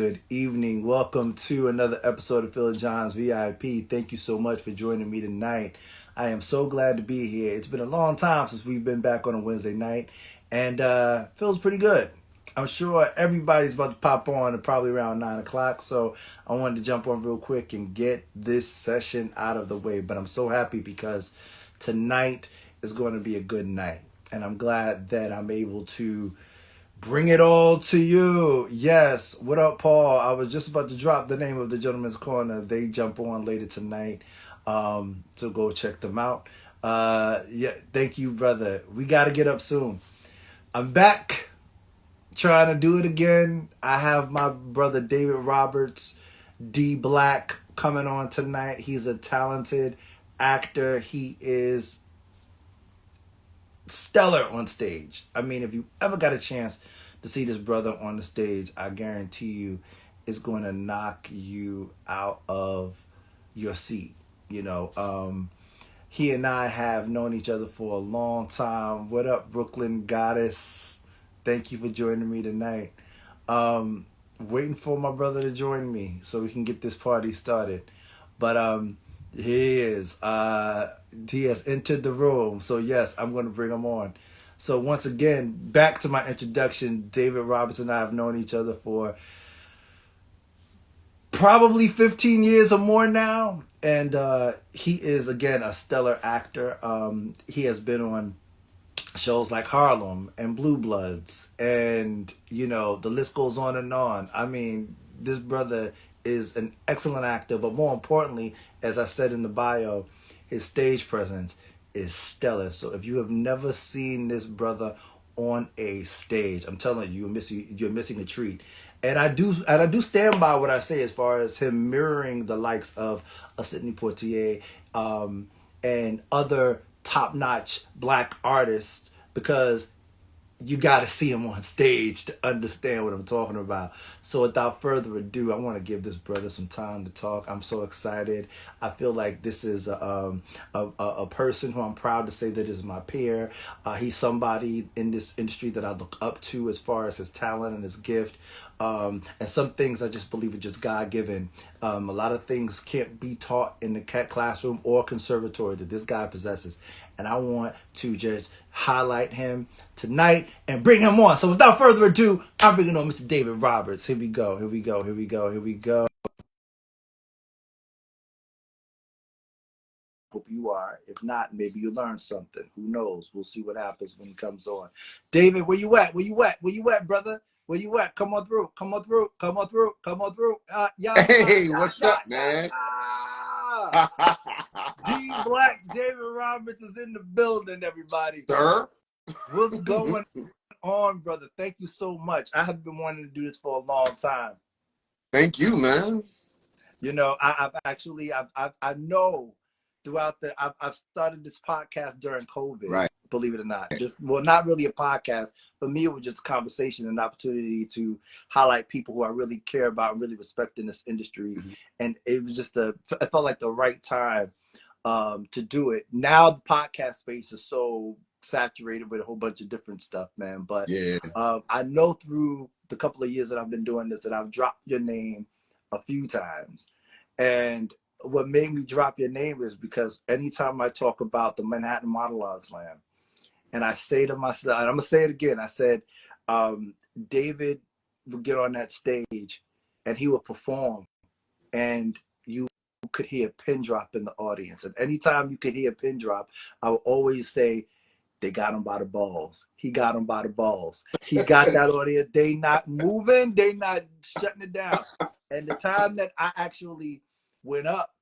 good evening. Welcome to another episode of Phil John's V.I.P. Thank you so much for joining me tonight. I am so glad to be here. It's been a long time since we've been back on a Wednesday night, and feels pretty good. I'm sure everybody's about to pop on at probably around 9 o'clock, so I wanted to jump on real quick and get this session out of the way. But I'm so happy because tonight is going to be a good night, and I'm glad that I'm able to bring it all to you. Yes. What up, Paul? I was just about to drop the name of the Gentleman's Corner. They jump on later tonight. So go check them out. Yeah, thank you, brother. We got to get up soon. I'm back trying to do it again. I have my brother David Roberts, D Black, coming on tonight. He's a talented actor. He is stellar on stage. I mean, if you ever got a chance to see this brother on the stage, I guarantee you it's going to knock you out of your seat. You know, he and I have known each other for a long time. What up, Brooklyn Goddess? Thank you for joining me tonight. Waiting for my brother to join me so we can get this party started. But he is. He has entered the room. So yes, I'm going to bring him on. So once again, back to my introduction. David Roberts and I have known each other for probably 15 years or more now. And he is, again, a stellar actor. He has been on shows like Harlem and Blue Bloods. And, you know, the list goes on and on. I mean, this brother is an excellent actor. But more importantly, as I said in the bio, his stage presence is stellar. So if you have never seen this brother on a stage, I'm telling you, you're missing a treat. And I do stand by what I say as far as him mirroring the likes of a Sidney Poitier and other top-notch black artists, because you got to see him on stage to understand what I'm talking about. So without further ado, I want to give this brother some time to talk. I'm so excited. I feel like this is a person who I'm proud to say that is my peer. He's somebody in this industry that I look up to as far as his talent and his gift. And some things I just believe are just God-given. A lot of things can't be taught in the classroom or conservatory that this guy possesses. And I want to just highlight him tonight and bring him on. So without further ado, I'm bringing on Mr. David Roberts. Here we go. Hope you are. If not, maybe you learned something. Who knows? We'll see what happens when he comes on. David, where you at, brother? Where you at? Come on through. Hey, what's up, man? D Black, David Roberts is in the building, everybody. Sir? What's going on, brother? Thank you so much. I have been wanting to do this for a long time. Thank you, man. You know, I've know throughout I've started this podcast during COVID. Right. Believe it or not. Not really a podcast. For me, it was just a conversation and an opportunity to highlight people who I really care about and really respect in this industry. Mm-hmm. And it was just it felt like the right time to do it. Now the podcast space is so saturated with a whole bunch of different stuff, man. But yeah. I know through the couple of years that I've been doing this that I've dropped your name a few times. And what made me drop your name is because anytime I talk about the Manhattan Monologue Slam, and I say to myself, and I'm going to say it again, I said, David would get on that stage and he would perform, and you could hear a pin drop in the audience. And anytime you could hear a pin drop, I would always say, they got him by the balls. He got him by the balls. He got that audience. They not moving. They not shutting it down. And the time that I actually went up,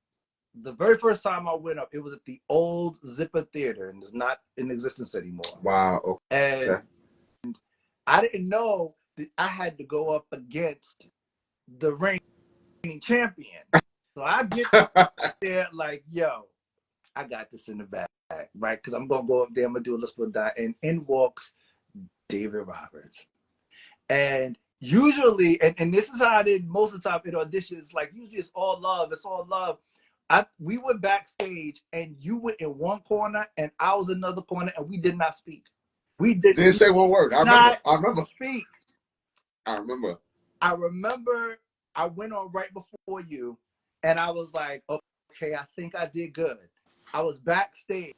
the very first time I went up, it was at the old Zipper Theater, and it's not in existence anymore. Wow. Okay. And I didn't know that I had to go up against the reigning champion. So I get up there like, yo, I got this in the bag, right? Because I'm going to go up there, I'm going to do a Let's Put Die, and in walks David Roberts. And usually, and this is how I did most of the time in auditions, like usually it's all love. We went backstage and you went in one corner and I was in another corner and we did not speak. We didn't say one word. I remember. Speak. I remember. I remember I went on right before you, and I was like, okay, I think I did good. I was backstage,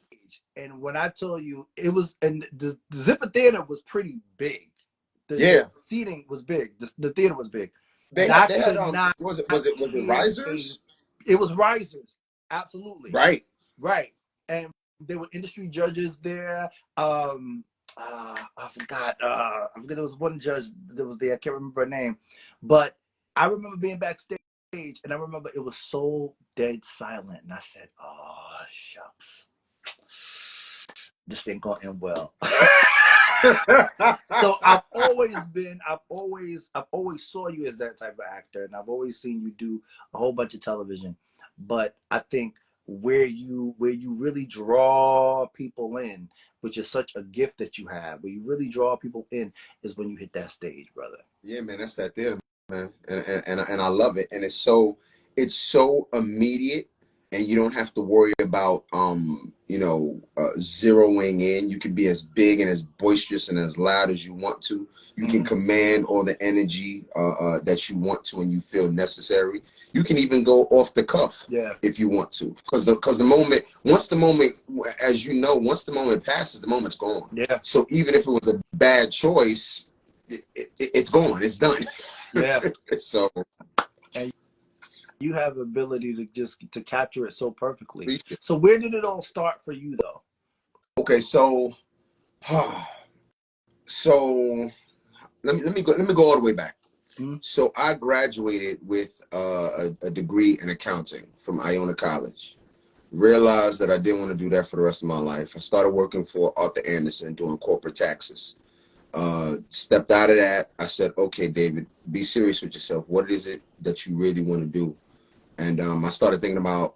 and when I told you it was, and the Zipper Theater was pretty big. The Yeah, seating was big. The theater was big. they I had could not was it hear risers? it was risers, absolutely Right. right, and there were industry judges there. I forgot. I forget there was one judge that was there. I can't remember her name, but I remember being backstage, and I remember it was so dead silent, and I said, "Oh shucks, this ain't gonna end well." So I've always saw you as that type of actor, and I've always seen you do a whole bunch of television. But I think where you really draw people in, which is such a gift that you have, where you really draw people in, is when you hit that stage, brother. Yeah, man, that's that theater, man, and I love it, and it's so immediate, and you don't have to worry about zeroing in. You can be as big and as boisterous and as loud as you want to. You can command all the energy that you want to, and you feel necessary. You can even go off the cuff, Yeah, if you want to, because the moment, as you know, once the moment passes, the moment's gone. yeah, So even if it was a bad choice, it's gone. It's done. yeah. So And you have the ability to just to capture it so perfectly. So where did it all start for you, though? okay, so let me go all the way back. Mm-hmm. So I graduated with a degree in accounting from Iona College. Realized that I didn't want to do that for the rest of my life. I started working for Arthur Anderson doing corporate taxes. Stepped out of that. I said, okay, David, be serious with yourself. What is it that you really want to do? And I started thinking about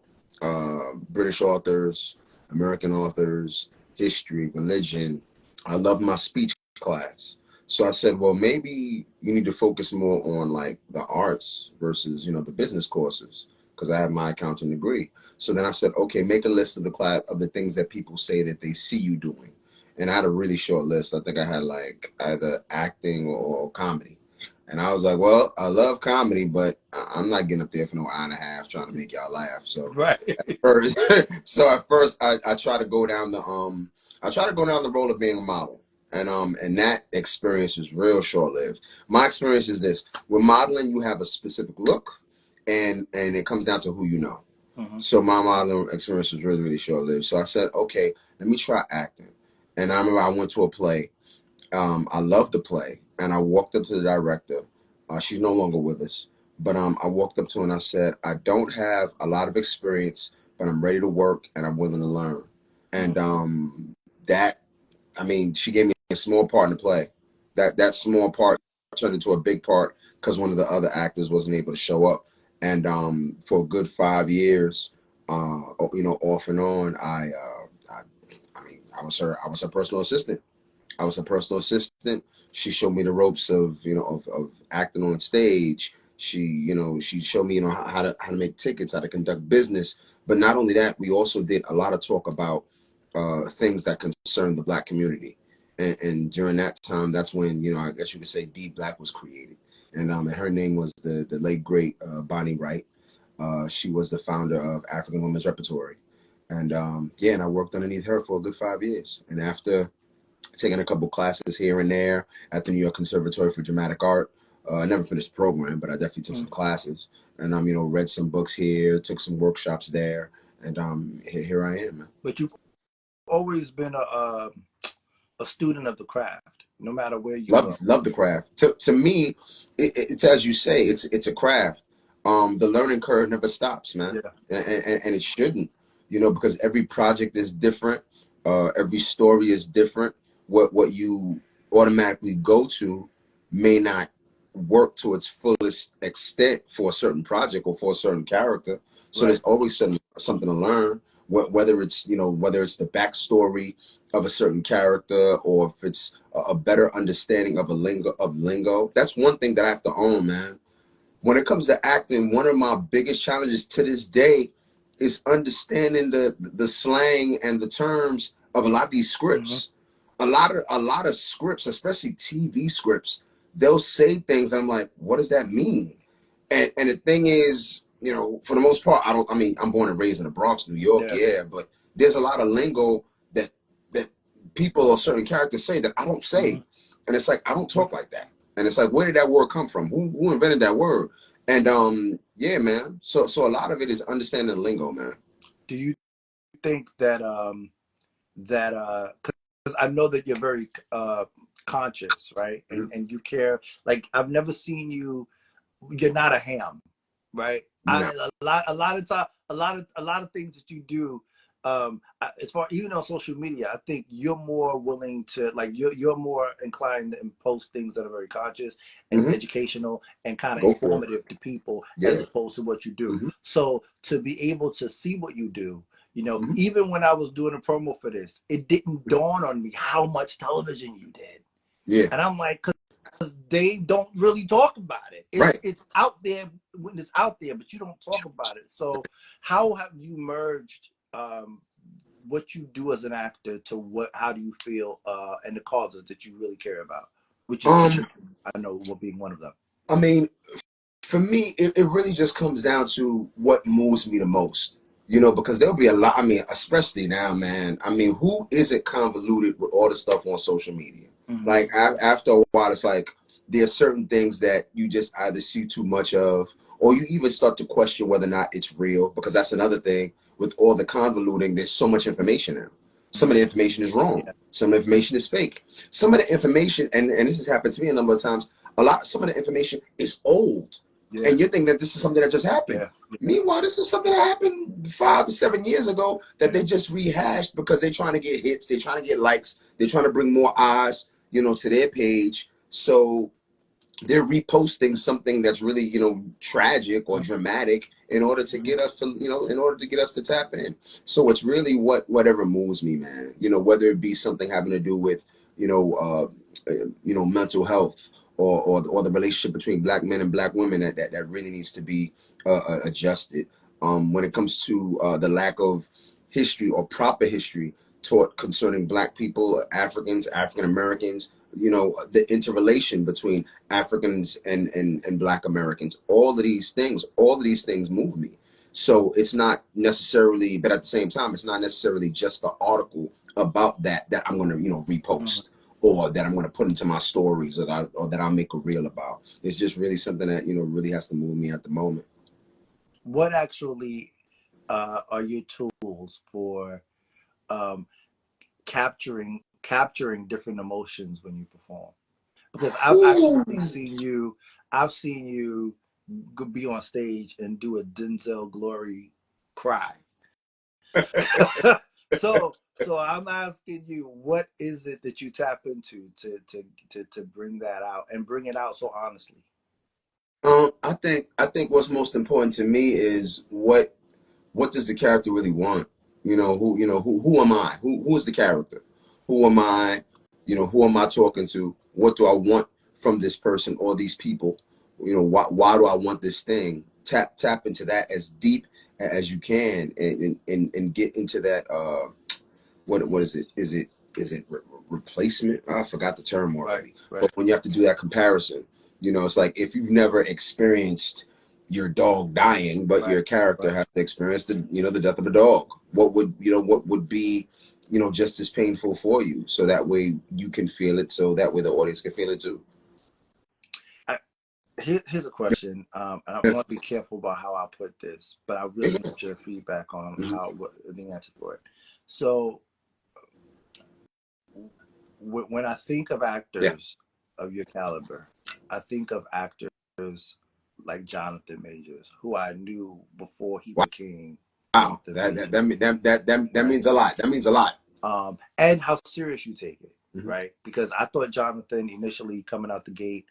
British authors, American authors, history, religion. I love my speech class. So I said, well, maybe you need to focus more on like the arts versus, the business courses, because I have my accounting degree. So then I said, okay, make a list of the things that people say that they see you doing. And I had a really short list. I think I had like either acting or comedy. And I was like, well, I love comedy, but I'm not getting up there for no hour and a half trying to make y'all laugh. So Right. first, at first I try to go down the road of being a model. And that experience is real short lived. My experience is this: with modeling, you have a specific look, and it comes down to who you know. Mm-hmm. So my modeling experience was really, really short lived. So I said, okay, let me try acting. And I remember I went to a play. I loved the play, and I walked up to the director. She's no longer with us, but I walked up to her and I said, I don't have a lot of experience, but I'm ready to work and I'm willing to learn. And that, I mean, she gave me a small part in the play. That small part turned into a big part because one of the other actors wasn't able to show up. And for a good 5 years, off and on, I was her personal assistant. I was a personal assistant. She showed me the ropes of acting on stage. She showed me, how to make tickets, how to conduct business. But not only that, we also did a lot of talk about things that concern the Black community. And during that time, that's when, I guess you could say D Black was created. And her name was the late great Bonnie Wright. She was the founder of African Women's Repertory. And and I worked underneath her for a good 5 years. And after taking a couple classes here and there at the New York Conservatory for Dramatic Art. I never finished the program, but I definitely took some classes, and read some books here, took some workshops there, and here I am, man. But you've always been a student of the craft, no matter where you go. Love the craft. To me, it's as you say, it's a craft. The learning curve never stops, man, Yeah. and it shouldn't, because every project is different. Every story is different. What you automatically go to may not work to its fullest extent for a certain project or for a certain character. So Right. there's always something to learn. Whether it's the backstory of a certain character, or if it's a better understanding of lingo. That's one thing that I have to own, man. When it comes to acting, one of my biggest challenges to this day is understanding the slang and the terms of a lot of these scripts. A lot of scripts, especially TV scripts, they'll say things and I'm like, what does that mean? And the thing is, for the most part, I mean, I'm born and raised in the Bronx, New York, Yeah. yeah, but there's a lot of lingo that people or certain characters say that I don't say. And it's like, I don't talk like that. And it's like, where did that word come from? Who invented that word? And yeah, man. So a lot of it is understanding the lingo, man. Do you think that because I know that you're very conscious, right? Mhm. And you care. Like I've never seen you. You're not a ham, right? No. A lot of time, a lot of things that you do. As far even on social media, I think you're more willing to like you're more inclined to post things that are very conscious and Hmm. educational and kind of Go for it. informative to people as Yeah. opposed to what you do. Hmm. So to be able to see what you do, Hmm. even when I was doing a promo for this, it didn't dawn on me how much television you did. Yeah. And I'm like, because they don't really talk about it. It's Right. it's out there when it's out there, but you don't talk about it. So how have you merged what you do as an actor to how do you feel and the causes that you really care about, which is Um, education, I know, will being one of them. I mean, for me, it really just comes down to what moves me the most. Because there'll be a lot. I mean, especially now, man. I mean, who isn't convoluted with all the stuff on social media? Mm-hmm. Like after a while, it's like there's certain things that you just either see too much of, or you even start to question whether or not it's real. Because that's another thing with all the convoluting. There's so much information now. Some of the information is wrong. Yeah. Some of the information is fake. Some of the information, and this has happened to me a number of times. Some of the information is old, Yeah. and you think that this is something that just happened. Yeah. Yeah. Meanwhile, this is something that happened 5 or 7 years ago that Yeah. they just rehashed because they're trying to get hits, they're trying to get likes, they're trying to bring more eyes, to their page. So they're reposting something that's really tragic or dramatic in order to Mm-hmm. get us to in order to get us to tap in. So it's really whatever moves me, man. Whether it be something having to do with mental health, or the relationship between black men and black women that really needs to be adjusted. When it comes to the lack of history or proper history taught concerning black people, Africans, African Americans, the interrelation between Africans and black Americans. All of these things move me. So it's not necessarily, but at the same time, it's not necessarily just the article about that I'm going to, Mm-hmm. repost, or that I'm going to put into my stories, or that I'll make a reel about. It's just really something that, really has to move me at the moment. What actually are your tools for um, capturing different emotions when you perform? Because I've actually Ooh. seen you be on stage and do a Denzel Glory cry. So I'm asking you, what is it that you tap into to bring that out and bring it out so honestly? I think what's most important to me is what does the character really want? Who am I? Who is the character? Who am I? Who am I talking to? What do I want from this person or these people? Why do I want this thing? Tap into that as deep as you can, and get into that. What is it? Is it replacement? I forgot the term Right, already. right, But when you have to do that comparison, it's like if you've never experienced your dog dying, but right, your character right. has to experience the death of a dog. What would be just as painful for you? So that way you can feel it. So that way the audience can feel it too. I, here's a question, and I want to be careful about how I put this, but I really Yeah. want your feedback on Mhm. what the answer for it. So when I think of Yeah. actors of your caliber, I think of actors like Jonathan Majors, who I knew before he became Wow. Jonathan That that Majors, that right? means a lot. That means a lot. And how serious you take it, Hmm. right? Because I thought Jonathan initially coming out the gate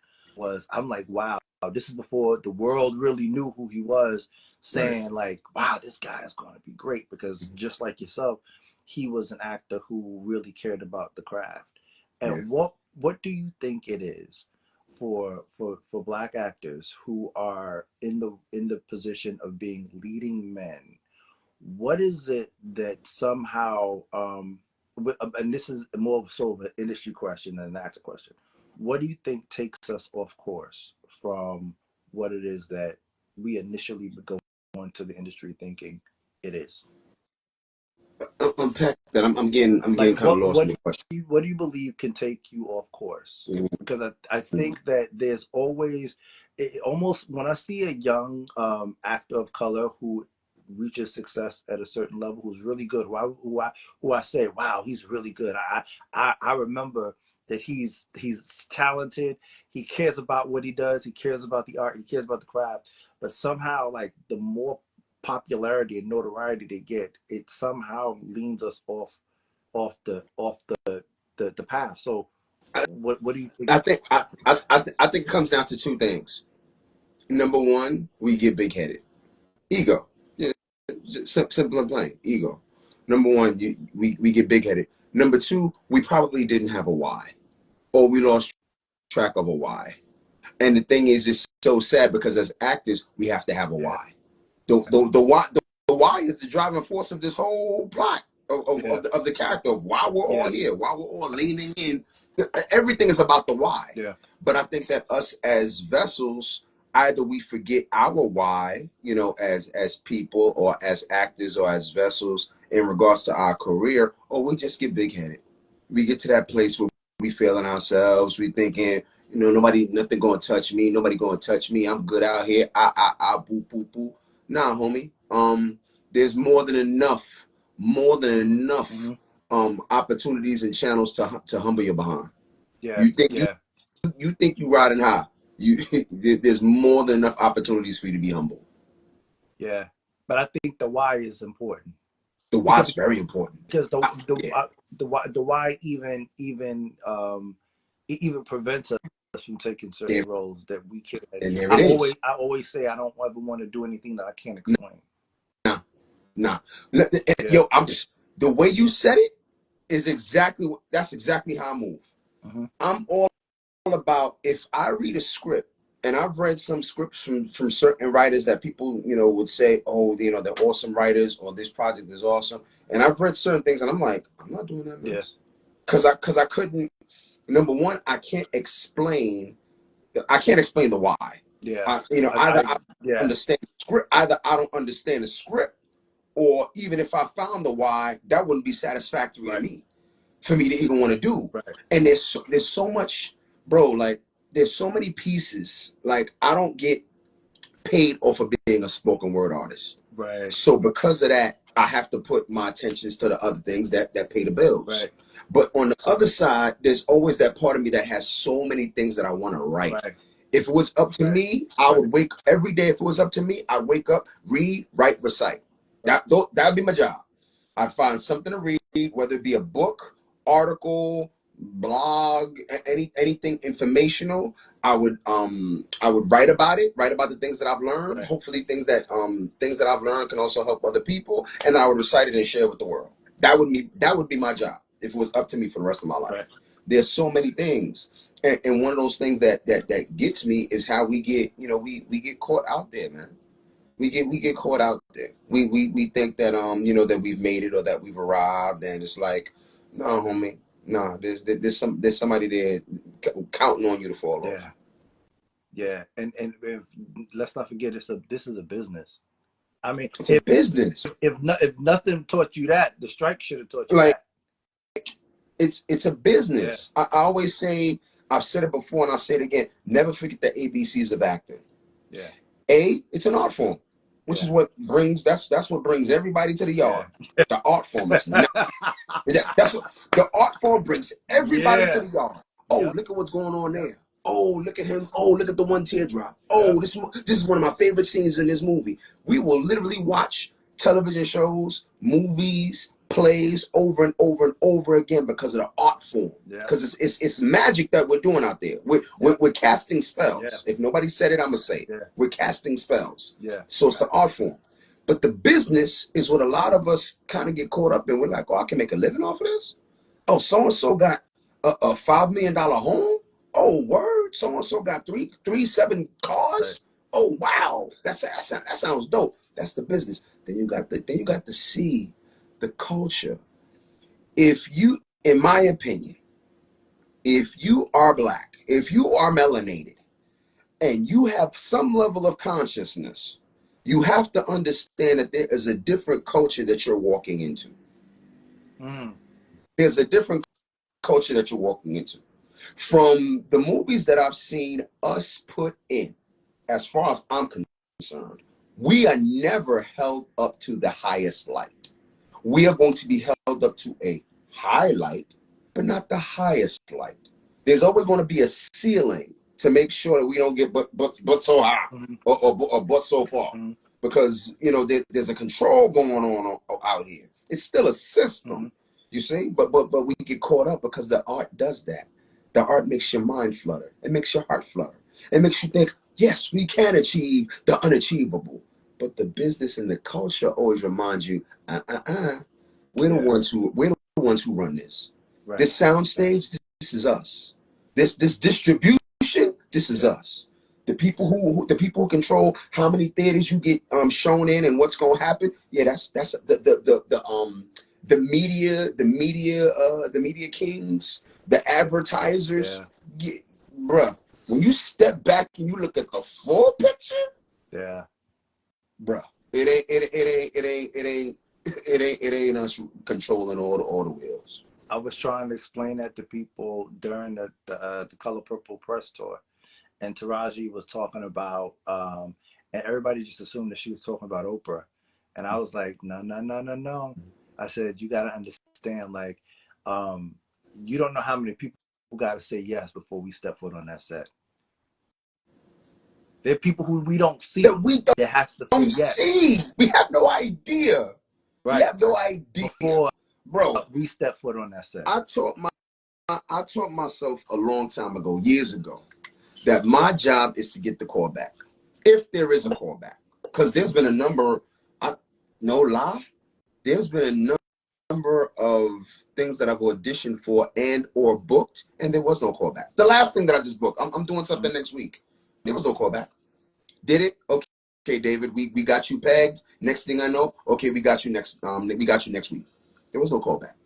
I'm like, wow, this is before the world really knew who he was, Right. saying like, wow, this guy is going to be great. Because Mhm. just like yourself, he was an actor who really cared about the craft. Yeah. And what do you think it is for black actors who are in the position of being leading men? What is it that somehow and this is more so of an industry question than an actor question, what do you think takes us off course from what it is that we initially go into the industry thinking it is? Unpack that. I'm getting Like kind of lost in the question. what do you believe can take you off course? Mhm. Because I think that there's always almost when I see a young actor of color who reaches success at a certain level, who's really good, who I say, wow, he's really good. I remember that he's talented. He cares about what he does. He cares about the art. He cares about the craft. But somehow, like the more popularity and notoriety they get, it somehow leans us off the path. So I, what do you think? I think I think it comes down to two things. Number one, we get big headed, ego. Yeah, simple and plain, ego. Number one, we get big headed. Number two, we probably didn't have a why, or we lost track of a why. And the thing is, it's so sad because as actors, we have to have a Yeah, why. The why is the driving force of this whole plot yeah, of the character of why we're all yeah, here, why we're all leaning in. Everything is about the why. yeah, But I think that us as vessels, either we forget our why, as people or as actors or as vessels in regards to our career, or we just get big headed. We get to that place where we feeling ourselves. We thinking, nothing gonna touch me. Nobody gonna touch me. I'm good out here. Boo, boo, boo. Nah, homie. There's more than enough hmm opportunities and channels to humble your behind. yeah, You think yeah, you think you riding high. You there's more than enough opportunities for you to be humble. yeah. But I think the why is important The why because is very important. because Yeah, the why even prevents us from taking certain there, roles that we can't. and there it is. I always say I don't ever want to do anything that I can't explain. Nah, nah. Yeah. Yo, the way you said it is that's exactly how I move. hmm I'm all about if I read a script, and I've read some scripts from certain writers that people would say, oh, they're awesome writers, or this project is awesome. And I've read certain things, and I'm like, I'm not doing that Yeah. mess because I couldn't. Number one, I can't explain the why. Yeah. Either I I yeah. understand the script, either I don't understand the script, or even if I found the why, that wouldn't be satisfactory to Right. me for me to even want to do. Right. And there's so much, bro. Like there's so many pieces. Like I don't get paid off of being a spoken word artist. Right. So because of that, I have to put my attentions to the other things that pay the bills. Right. But on the other side, there's always that part of me that has so many things that I want to write. Right. If it was up to Right. me, I Right. would wake every day. If it was up to me, I'd wake up, read, write, recite. That'd be my job. I'd find something to read, whether it be a book, article, blog, anything informational. I would write about the things that I've learned. Right. Hopefully things that I've learned can also help other people, and then I would recite it and share it with the world. That would be my job if it was up to me for the rest of my life. Right. There's so many things. And one of those things that gets me is how we get, we get caught out there, man. We get caught out there. We think that that we've made it or that we've arrived, and it's like, no, homie, no. There's somebody there counting on you to fall off. Yeah. Yeah. And let's not forget this is a business. I mean, It's a business. if nothing taught you that, the strike should have taught you Like that. it's a Yeah. business. I always say, I've said it before and I'll say it again. Never forget the ABCs of acting. Yeah. It's an art form, which Yeah. is that's what brings everybody to the Yeah. yard. The art form. It's not. That's what the art form brings everybody to Yeah. the yard. Oh, Yep. look at what's going on there. Oh, look at him. Oh, look at the one teardrop. Yep. Oh, this is one of my favorite scenes in this movie. We will literally watch television shows, movies, plays over and over and over again because of the art form. Yep. Because it's magic that we're doing out there. We're, we're, Yep. we're casting Yeah. spells. If nobody said it, I'm gonna say it. Yeah. We're casting spells. Yeah. So it's the art form. But the business is what a lot of us kind of get caught up in. We're like, oh, I can make a living off of this. Oh, so and so got a $5 million home. Oh, word. So and so got three seven Right. cars. Oh, wow. That sounds dope. That's the business. Then you got the C, the culture. In my opinion, if you are black, if you are melanated, and you have some level of consciousness, you have to understand that there is a different culture that you're walking into. There's a different culture that you're walking into. From the movies that I've seen us put in, as far as I'm concerned, we are never held up to the highest light. We are going to be held up to a high light, but not the highest light. There's always going to be a ceiling to make sure that we don't get but so high or but so far, because there's a control going on out here. It's still a system, you see, but we get caught up because the art does that. The art makes your mind flutter. It makes your heart flutter. It makes you think, yes, we can achieve the unachievable. But the business and the culture always reminds you, we're the ones who run this. Right. This sound stage, this is us. This distribution, this is us. The people who control how many theaters you get shown in and what's gonna happen. Yeah, that's the media kings, the advertisers. Yeah, bruh. When you step back and you look at the full picture, bruh, it ain't us controlling all the wheels. I was trying to explain that to people during the Color Purple press tour, and Taraji was talking about, and everybody just assumed that she was talking about Oprah, and I was like, no. I said, you got to understand, like, you don't know how many people got to say yes before we step foot on that set. There are people who we don't see that has to say yes. We have no idea. Right. We have no idea. Before, bro, we step foot on that set. I taught myself a long time ago, years ago, that my job is to get the call back, if there is a callback. Because there's been a number, no lie, there's been a number of things that I've auditioned for and or booked, and there was no callback. The last thing that I just booked, I'm doing something next week. There was no callback. Did it? Okay, David, we got you pegged. Next thing I know, okay, we got you next week. There was no callback.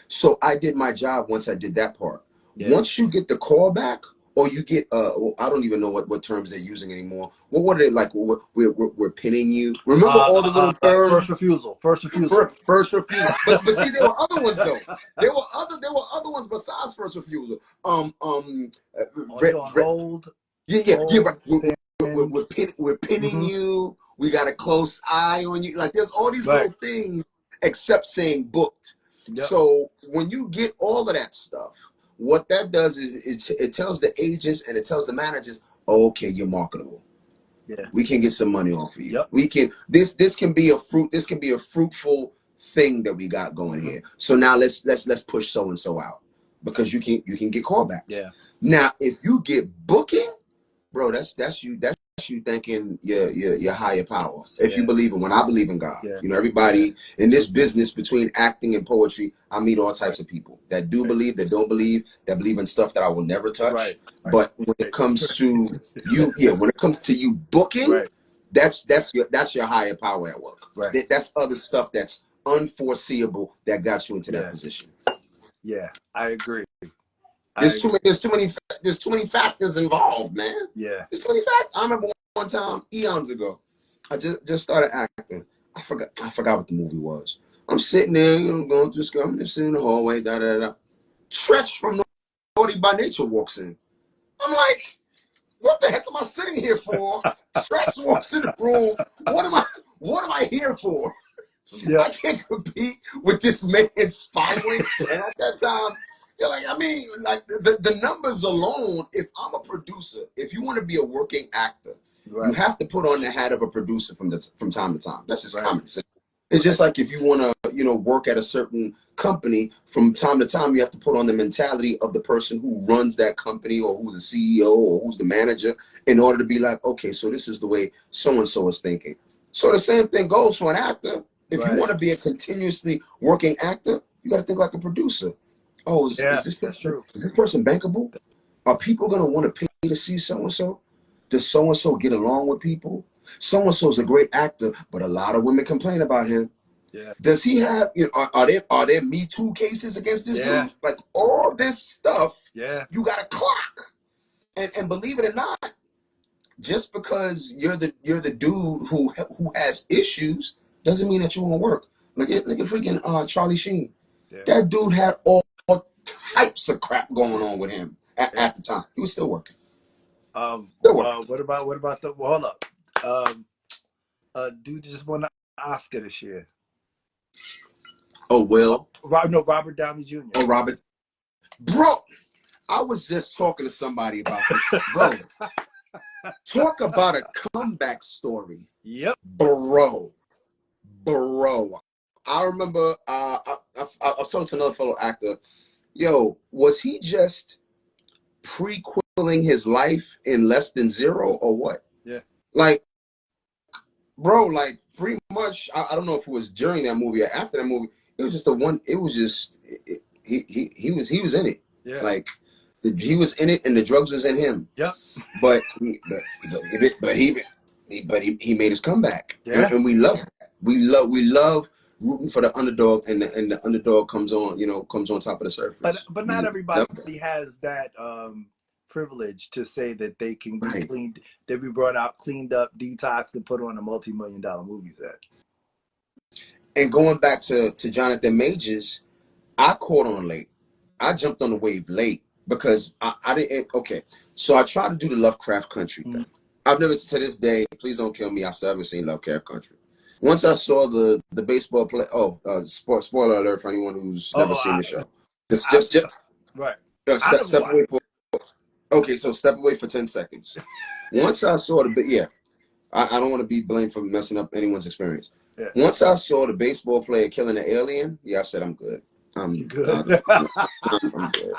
So I did my job once I did that part. Yeah. Once you get the callback, or you get I don't even know what terms they're using anymore. What are they like? We're pinning you. Remember all the little terms? First refusal. First refusal. But see, there were other ones though. There were other ones besides first refusal. Hold. Yeah. Right. We're pinning you. We got a close eye on you. Like there's all these little things, except saying booked. Yep. So when you get all of that stuff, what that does is it tells the agents and it tells the managers, okay, you're marketable. Yeah. We can get some money off of you. Yep. We can this can be a fruitful thing that we got going here. So now let's push so and so out, because you can get callbacks. Yeah. Now if you get booking, bro, that's you thanking your higher power. If you believe in, when I believe in God, everybody in this business between acting and poetry, I meet all types of people that do believe, that don't believe, that believe in stuff that I will never touch. Right. But when it comes to you, when it comes to you booking, that's your higher power at work. Right. That's other stuff that's unforeseeable that got you into that position. Yeah, I agree. There's too many factors involved, man. Yeah. There's too many factors. I remember one time, eons ago, I just started acting. I forgot what the movie was. I'm sitting there, going through school. I'm just sitting in the hallway, Tretch from Naughty by Nature walks in. I'm like, what the heck am I sitting here for? Tretch walks in the room. What am I here for? Yeah. I can't compete with this man's following. And at that time, the numbers alone, if I'm a producer, if you want to be a working actor, you have to put on the hat of a producer from time to time. That's just common sense. It's just like if you want to, work at a certain company, from time to time, you have to put on the mentality of the person who runs that company, or who's the CEO, or who's the manager, in order to be like, okay, so this is the way so-and-so is thinking. So the same thing goes for an actor. If you want to be a continuously working actor, you got to think like a producer. Oh, is this person bankable? Are people going to want to pay to see so-and-so? Does so-and-so get along with people? So-and-so is a great actor, but a lot of women complain about him. Yeah. Does he have, are there Me Too cases against this dude? Like all this stuff, you got to clock. And believe it or not, just because you're the dude who has issues doesn't mean that you won't work. Look at freaking Charlie Sheen. Yeah. That dude had all types of crap going on with him Yeah. at the time. He was still working. Still working. What about the? Well, hold up. Dude just won the Oscar this year. Oh, Will. Robert Downey Jr. Oh, Robert. Bro, I was just talking to somebody about this. Bro, talk about a comeback story. Yep. Bro. I remember I was talking to another fellow actor. Yo, was he just prequeling his life in Less Than Zero or what? Yeah. Like, bro, like pretty much, I don't know if it was during that movie or after that movie. It was just he was in it. Yeah. Like he was in it and the drugs was in him. Yep. But he made his comeback. Yeah. And we love that. We love rooting for the underdog, and the underdog comes on top of the surface. But not everybody has that privilege to say that they can be cleaned, they be brought out, cleaned up, detoxed, and put on a multi-million-dollar movie set. And going back to Jonathan Majors, I caught on late. I jumped on the wave late because I didn't. Okay, so I tried to do the Lovecraft Country thing. I've never, to this day, please don't kill me, I still haven't seen Lovecraft Country. Once I saw the baseball play, spoiler alert for anyone who's never seen the show. Just right. Step away for. Okay, so step away for 10 seconds. Once I saw I don't want to be blamed for messing up anyone's experience. Yeah. Once I saw the baseball player killing the alien, I said, I'm good. I'm good. I'm good.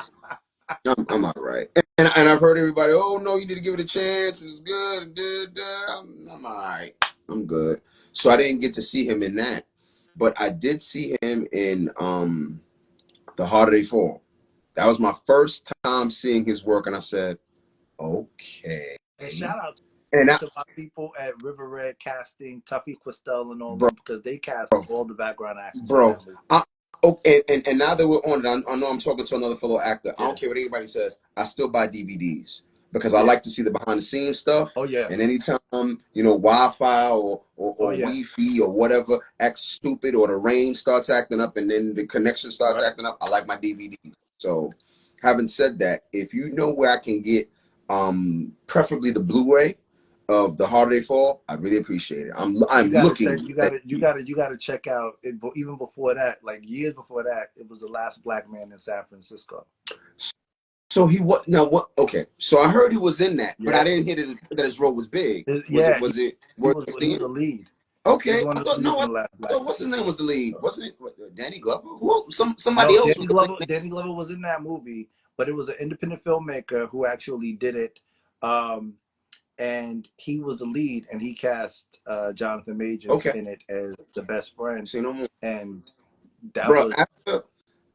I'm all right. And I've heard everybody, oh no, you need to give it a chance. It's good. I'm all right. I'm good. So I didn't get to see him in that, but I did see him in The Harder They Fall. That was my first time seeing his work, and I said, okay. And shout out to my people at River Red Casting, Tuffy Questel and all them, because they cast all the background actors. Bro, and now that we're on it, I know I'm talking to another fellow actor. Yeah. I don't care what anybody says. I still buy DVDs because I like to see the behind the scenes stuff. Oh yeah. And anytime Wi-Fi or Wi-Fi or whatever acts stupid, or the rain starts acting up and then the connection starts acting up, I like my DVDs. So, having said that, if you know where I can get, preferably the Blu-ray of The Harder They Fall, I really appreciate it. I'm looking. You gotta check out it. Even before that, like years before that, it was The Last Black Man in San Francisco. So he was what? Okay, so I heard he was in that, but I didn't hear that his role was big. Was it he was the lead. Okay, I thought what's his name was the lead? Wasn't it Danny Glover? Somebody else? Danny Glover was in that movie, but it was an independent filmmaker who actually did it. And he was the lead, and he cast Jonathan Majors in it as the best friend. See no more. And that was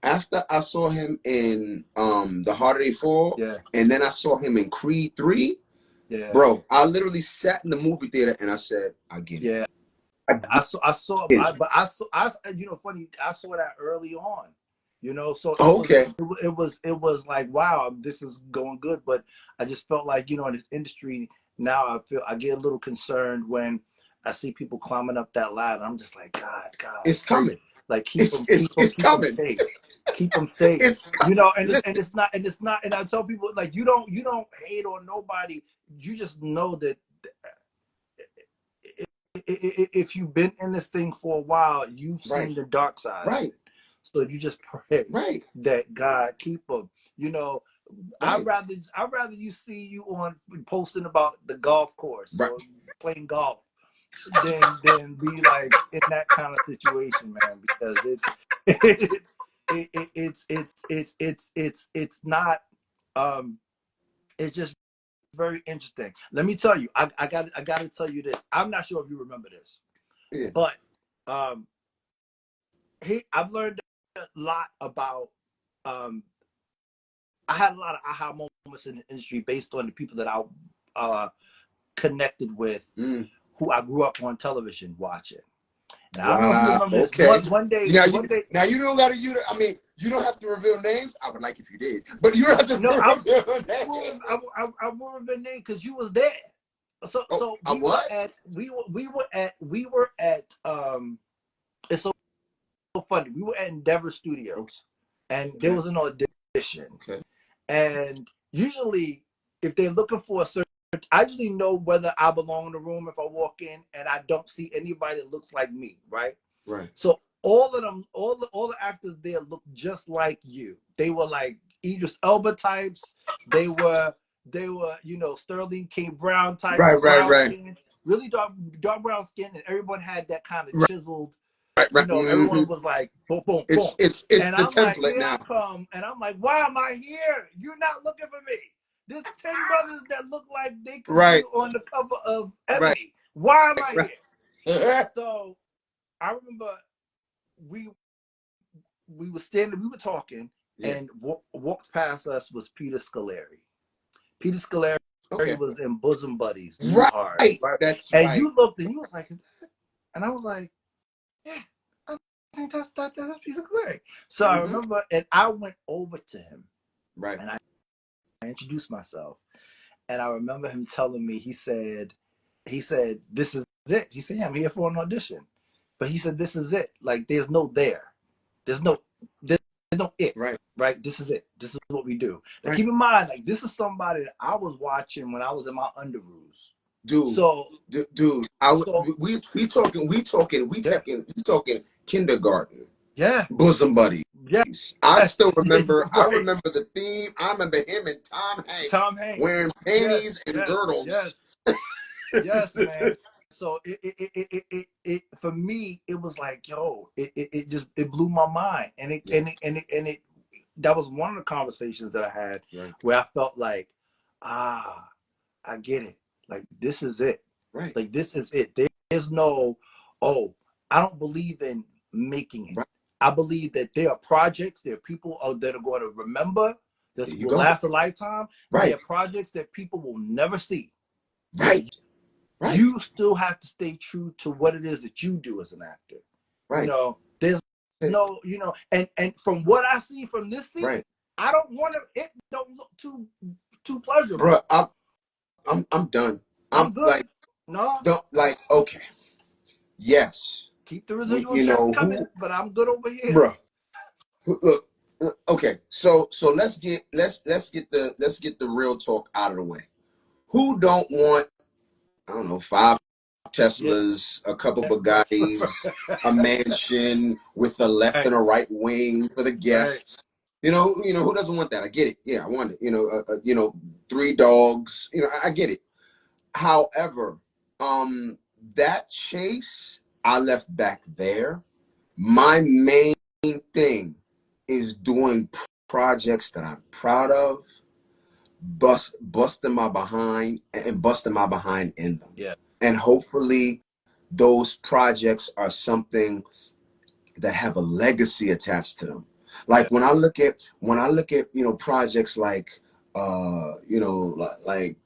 after I saw him in The Harder They Fall, and then I saw him in Creed 3. Yeah, bro, I literally sat in the movie theater and I said, I get it. Yeah, I saw, funny, I saw that early on. So it was like, wow, this is going good. But I just felt like, in this industry now, I get a little concerned when I see people climbing up that ladder. I'm just like, God, it's coming. Like keep them safe. Keep them safe. And it's not. And I tell people, like, you don't hate on nobody. You just know that if you've been in this thing for a while, you've seen the dark side. Right. So you just pray that God keep them. I'd rather you see you on posting about the golf course or playing golf than be like in that kind of situation, man. Because it's not. It's just very interesting. Let me tell you, I got to tell you this. I'm not sure if you remember this, but I've learned a lot about. I had a lot of aha moments in the industry based on the people that I connected with, who I grew up on television watching. Now, I don't know if you remember this. Okay. One day. Now you don't got to. You don't have to reveal names. I would like if you did, but you don't have to reveal names. I will reveal names because you was there. so I was? we were at it's so funny. We were at Endeavor Studios, and there was an audition. Okay. And usually, if they're looking for a certain, I usually know whether I belong in the room if I walk in and I don't see anybody that looks like me, right? Right. So all of them, all the actors there look just like you. They were like Idris Elba types. They were, Sterling K. Brown type, brown skin, really dark brown skin, and everyone had that kind of chiseled. Right. Everyone was like, boom, boom, boom. It's And the I'm like, template here now. I come. And I'm like, why am I here? You're not looking for me. There's 10 brothers that look like they could be on the cover of Ebony. Why am I here? So I remember we were standing, we were talking, and walked past us was Peter Scolari. Peter Scolari was in Bosom Buddies. Right. That's and right. you looked and you was like, is that? And I was like, yeah, I think that's Peter Scolari. So I remember, and I went over to him. Right. And I introduced myself. And I remember him telling me, he said, this is it. He said, yeah, I'm here for an audition. But he said, this is it. Like, there's no there. There's no it. Right. This is it. This is what we do. Now, keep in mind, like, this is somebody that I was watching when I was in my underoos. Dude. So, dude, we talking kindergarten. Yeah. Bosom Buddies. Yes. I still remember. I remember the theme. I remember him and Tom Hanks wearing panties and girdles. Yes, man. So it for me, it was like, yo, it just blew my mind, and it that was one of the conversations that I had where I felt like, I get it. Like, this is it. Right. Like, this is it. There's no, I don't believe in making it. Right. I believe that there are projects, there are people that are going to remember, that will last a lifetime. Right. There are projects that people will never see. Right. Right. You still have to stay true to what it is that you do as an actor. Right. There's no, and from what I see from this scene, I don't want to. It don't look too pleasurable. Bro, I'm done. I'm good. Like, no, don't like. Okay, yes. Keep the residual checks coming, but I'm good over here, bro. Look, okay. So let's get the real talk out of the way. Who don't want, I don't know, 5 Teslas, a couple Bugattis, a mansion with a left and a right wing for the guests? You know, who doesn't want that? I get it. Yeah, I want it. 3 dogs. I get it. However, that chase I left back there. My main thing is doing projects that I'm proud of, busting my behind in them. Yeah. And hopefully those projects are something that have a legacy attached to them. Like when I look at projects like like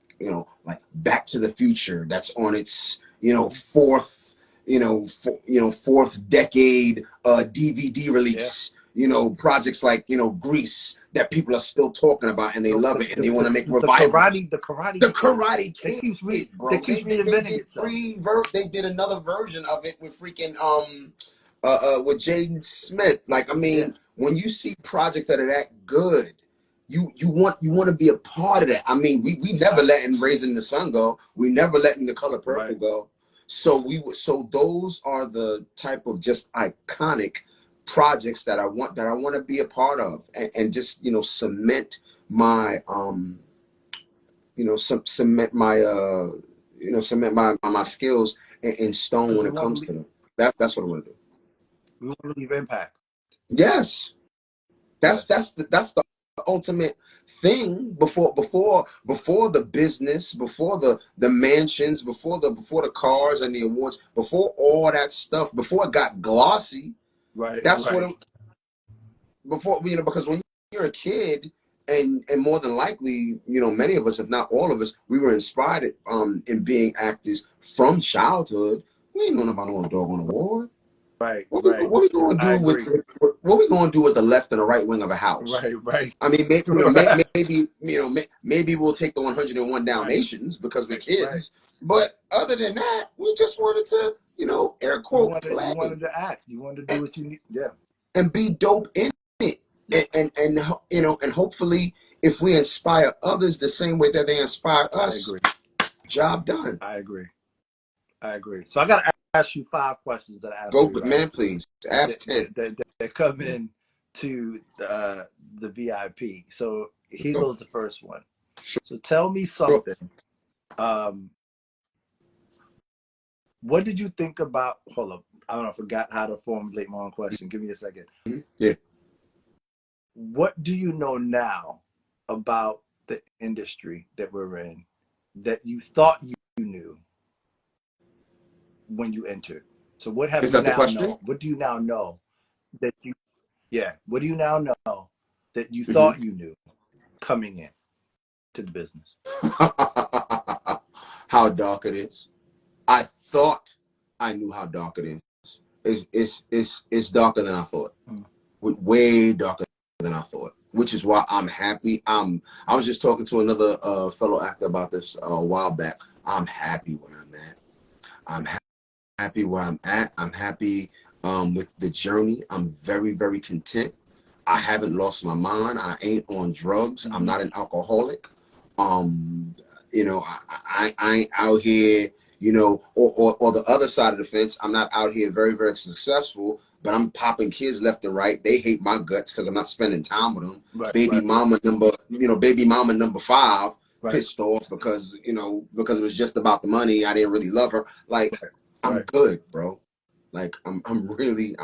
Back to the Future, that's on its fourth decade DVD release. Projects like Grease, that people are still talking about and they love it and they want to make revival. The Karate Kid. They keep reinventing itself. They did another version of it with freaking with Jaden Smith. Like, I mean, when you see projects that are that good, you want to be a part of that. I mean, we never letting Raising the Sun go. We never letting The Color Purple go. So those are the type of just iconic projects that I want to be a part of, and just cement my cement my skills in stone when it comes to them. That's what I want to do. We want to leave impact. Yes, that's the ultimate thing before the business, before the mansions, before the cars and the awards, before all that stuff, before it got glossy. Right. That's what before because when you're a kid, and more than likely, many of us, if not all of us, we were inspired in being actors from childhood. We ain't knowing about no doggone award. Right. What we going to do with the left and the right wing of a house? Right. I mean, maybe we'll take the 101 Dalmatians because we're kids. But other than that, we just wanted to, air quote You play wanted to act. You wanted to do and, what you need. Yeah. and be dope in it. Yeah. And hopefully if we inspire others the same way that they inspire I us, agree. job done. I agree. I agree. So I got to ask you 5 questions that I ask Go, everybody man, please. Ask 10. that come in to the VIP. So here Sure. goes the first one. Sure. So tell me something. Um, what did you think about? Hold up, I don't know. I forgot how to formulate my own question. Give me a second. Yeah. What do you know now about the industry that we're in that you thought you knew when you entered? So what have Is you that the now question? know? What do you now know that you? Yeah. What do you now know that you Mm-hmm. thought you knew coming in to the business? How dark it is. I thought I knew how dark it is. It's darker than I thought. Way darker than I thought. Which is why I'm happy. I was just talking to another fellow actor about this a while back. I'm happy where I'm at. I'm happy where I'm at. I'm happy with the journey. I'm very, very content. I haven't lost my mind. I ain't on drugs. I'm not an alcoholic. Um, I ain't out here, or the other side of the fence. I'm not out here very, very successful, but I'm popping kids left and right. They hate my guts because I'm not spending time with them. Right. Baby mama number 5 Right. pissed off because it was just about the money. I didn't really love her. Like, Right. I'm good, bro. Like, I'm really,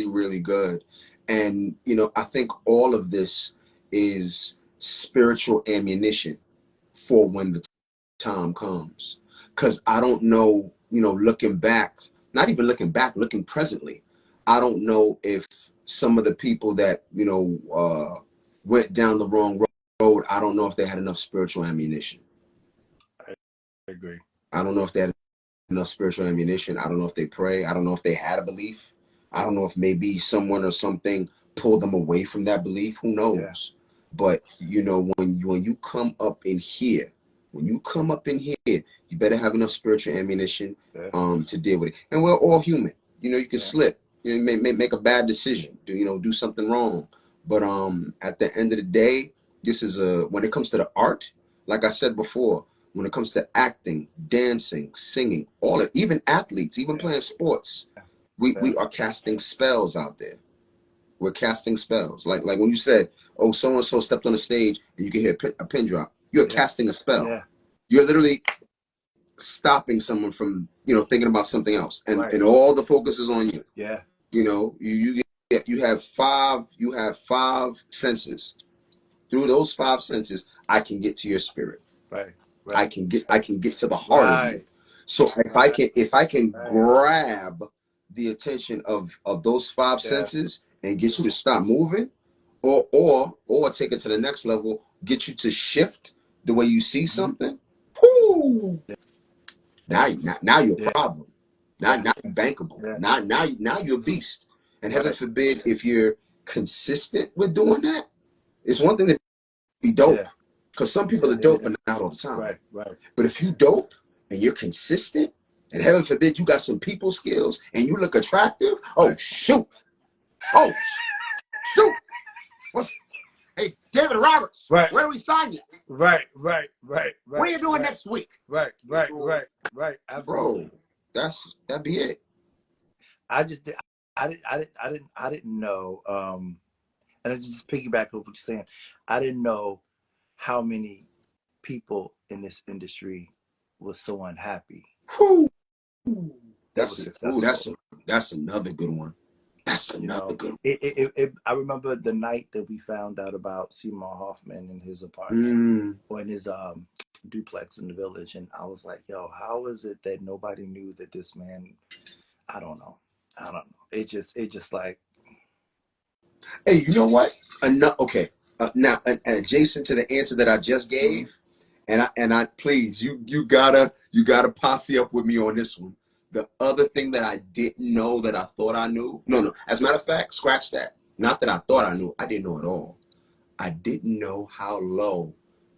really good. And, I think all of this is spiritual ammunition for when the time comes. Because I don't know, looking back, not even looking back, looking presently, I don't know if some of the people that, went down the wrong road, I don't know if they had enough spiritual ammunition. I agree. I don't know if they had enough spiritual ammunition. I don't know if they pray. I don't know if they had a belief. I don't know if maybe someone or something pulled them away from that belief. Who knows? Yeah. But when you come up in here, you better have enough spiritual ammunition to deal with it. And we're all human. You can slip. You make a bad decision. Do something wrong. But at the end of the day, this is when it comes to the art, like I said before, when it comes to acting, dancing, singing, all it, even athletes, even playing sports, we are casting spells out there. We're casting spells. Like when you said, oh, so and so stepped on the stage and you can hear a pin drop. You're casting a spell. Yeah. You're literally stopping someone from thinking about something else, and all the focus is on you. Yeah. You have five senses. Through those 5 senses, I can get to your spirit. Right. I can get to the heart of you. So if I can grab the attention of those 5 senses and get you to stop moving, or take it to the next level, get you to shift the way you see something. Whoo! Now you're a problem. Now you're bankable. Now you're a beast. And heaven forbid if you're consistent with doing that. It's one thing to be dope. Because some people are dope, but not all the time. Right. But if you dope and you're consistent, and heaven forbid you got some people skills and you look attractive, oh shoot. Hey, David Roberts, where do we sign you? Right. What are you doing next week? Right. Absolutely. Bro, that'd be it. I didn't know. And I just piggyback off what you're saying. I didn't know how many people in this industry was so unhappy. That's another good one. That's another good one. I remember the night that we found out about Seymour Hoffman in his apartment or in his duplex in the Village, and I was like, "Yo, how is it that nobody knew that this man?" I don't know. It just like. Hey, you know what? Okay. Now, adjacent to the answer that I just gave, and I please you gotta posse up with me on this one. The other thing that I didn't know that I thought I knew. No. As a matter of fact, scratch that. Not that I thought I knew. I didn't know at all. I didn't know how low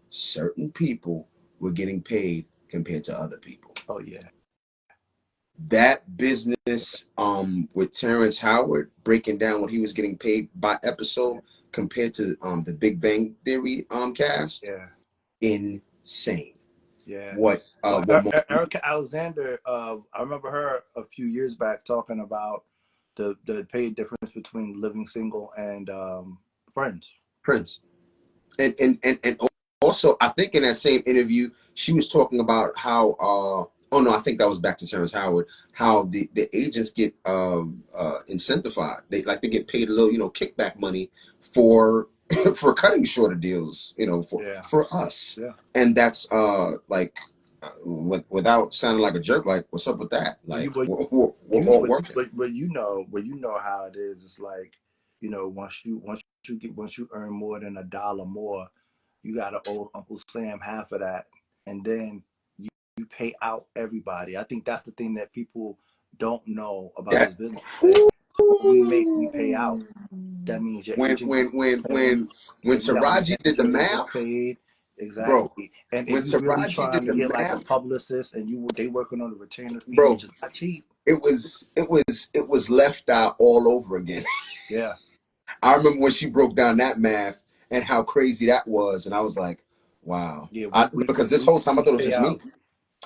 certain people were getting paid compared to other people. Oh yeah. That business with Terrence Howard breaking down what he was getting paid by Yeah. episode compared to the Big Bang Theory cast, Yeah. insane. Yeah. Well, What more? Erica Alexander, I remember her a few years back talking about the pay difference between Living Single and Friends. Prince. And also I think in that same interview she was talking about how oh no, I think that was back to Terrence Howard, how the agents get incentivized. They get paid a little, kickback money for for cutting shorter deals, Yeah. for us. Yeah. And that's without sounding like a jerk, like what's up with that? Well, Like we're all working. but you know how it is. It's like, once you earn more than $1 more, you got to owe Uncle Sam half of that, and then you pay out everybody. I think that's the thing that people don't know about That this business, right? We make, we pay out. That means your when agent when gets when paid. when when If you have a Taraji did the manager, gets math, paid. bro, Exactly. And when if you really Taraji did trying to the get like a math, publicist, and they working on a retainer fee, bro, which is not cheap. it was left out all over again. Yeah. I remember when she broke down that math and how crazy that was, and I was like, wow. Yeah. Because this whole time I We thought it was pay just me. out.